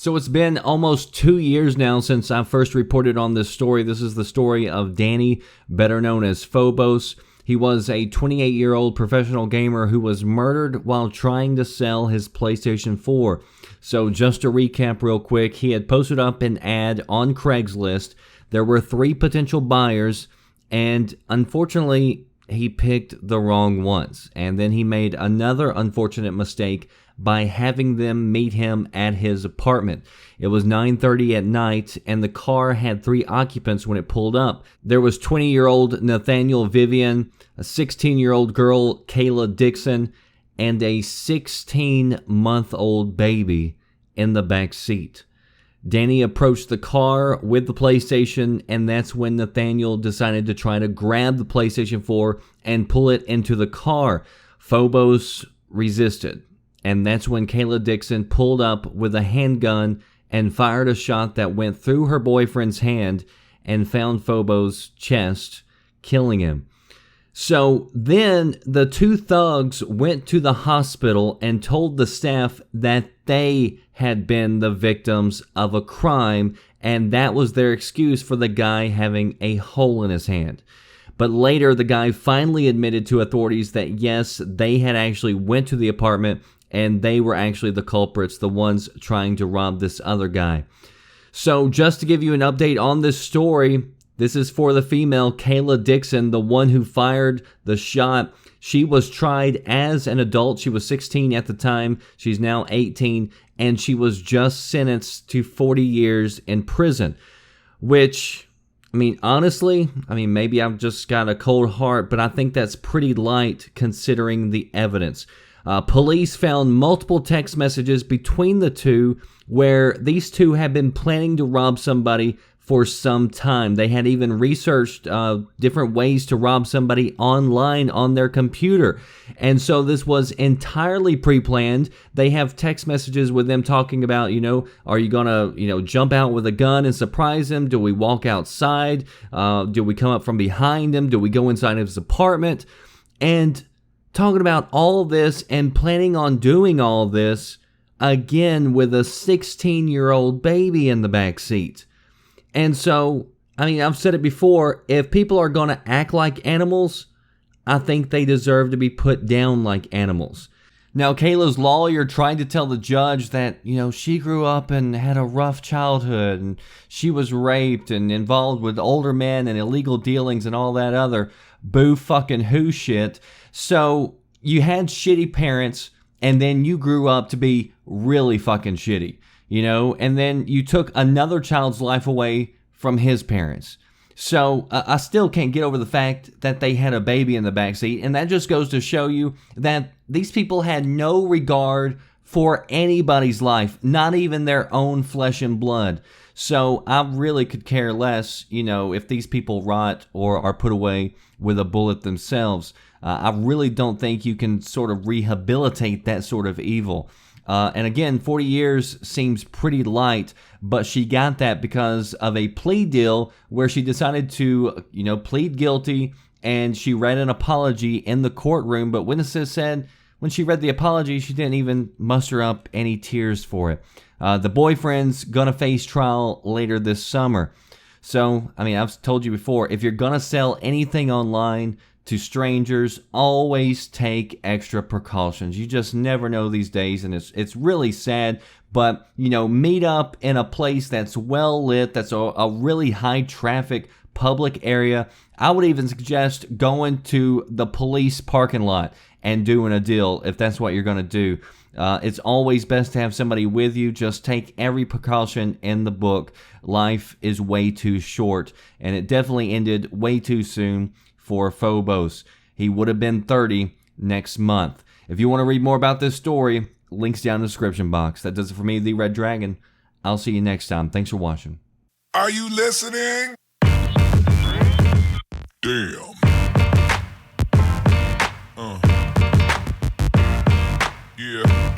So it's been almost 2 years now since I first reported on this story. This is the story of Danny, better known as Phobos. He was a 28-year-old professional gamer who was murdered while trying to sell his PlayStation 4. So just to recap real quick, he had posted up an ad on Craigslist. There were 3 potential buyers, and unfortunately, he picked the wrong ones. And then he made another unfortunate mistake by having them meet him at his apartment. It was 9:30 at night, and the car had 3 occupants when it pulled up. There was 20-year-old Nathaniel Vivian, a 16-year-old girl, Kayla Dixon, and a 16-month-old baby in the back seat. Danny approached the car with the PlayStation, and that's when Nathaniel decided to try to grab the PlayStation 4 and pull it into the car. Phobos resisted. And that's when Kayla Dixon pulled up with a handgun and fired a shot that went through her boyfriend's hand and found Phobos' chest, killing him. So then the 2 thugs went to the hospital and told the staff that they had been the victims of a crime, and that was their excuse for the guy having a hole in his hand. But later, the guy finally admitted to authorities that yes, they had actually went to the apartment and they were actually the culprits, the ones trying to rob this other guy. So just to give you an update on this story, this is for the female Kayla Dixon, the one who fired the shot. She was tried as an adult. She was 16 at the time. She's now 18, and she was just sentenced to 40 years in prison, which, honestly, maybe I've just got a cold heart, but I think that's pretty light considering the evidence. Police found multiple text messages between the two where these two had been planning to rob somebody for some time. They had even researched different ways to rob somebody online on their computer. And so this was entirely pre-planned. They have text messages with them talking about, are you going to, jump out with a gun and surprise him? Do we walk outside? Do we come up from behind him? Do we go inside his apartment? And talking about all this and planning on doing all this, again, with a 16-year-old baby in the back seat. And so, I've said it before, if people are going to act like animals, I think they deserve to be put down like animals. Now, Kayla's lawyer tried to tell the judge that, she grew up and had a rough childhood, and she was raped and involved with older men and illegal dealings and all that other boo fucking who shit. So you had shitty parents, and then you grew up to be really fucking shitty, and then you took another child's life away from his parents. So I still can't get over the fact that they had a baby in the backseat, and that just goes to show you that these people had no regard for anybody's life, not even their own flesh and blood. So I really could care less, if these people rot or are put away with a bullet themselves. I really don't think you can sort of rehabilitate that sort of evil. And again, 40 years seems pretty light, but she got that because of a plea deal where she decided to, plead guilty, and she read an apology in the courtroom. But witnesses said when she read the apology, she didn't even muster up any tears for it. The boyfriend's gonna face trial later this summer. So, I've told you before, if you're gonna sell anything online to strangers, always take extra precautions. You just never know these days, and it's really sad. But, meet up in a place that's well lit, that's a really high traffic public area. I would even suggest going to the police parking lot and doing a deal if that's what you're going to do. It's always best to have somebody with you. Just take every precaution in the book. Life is way too short, and it definitely ended way too soon for Phobos. He would have been 30 next month. If you want to read more about this story, links down in the description box. That does it for me, The Red Dragon. I'll see you next time. Thanks for watching. Are you listening? Damn. Yeah.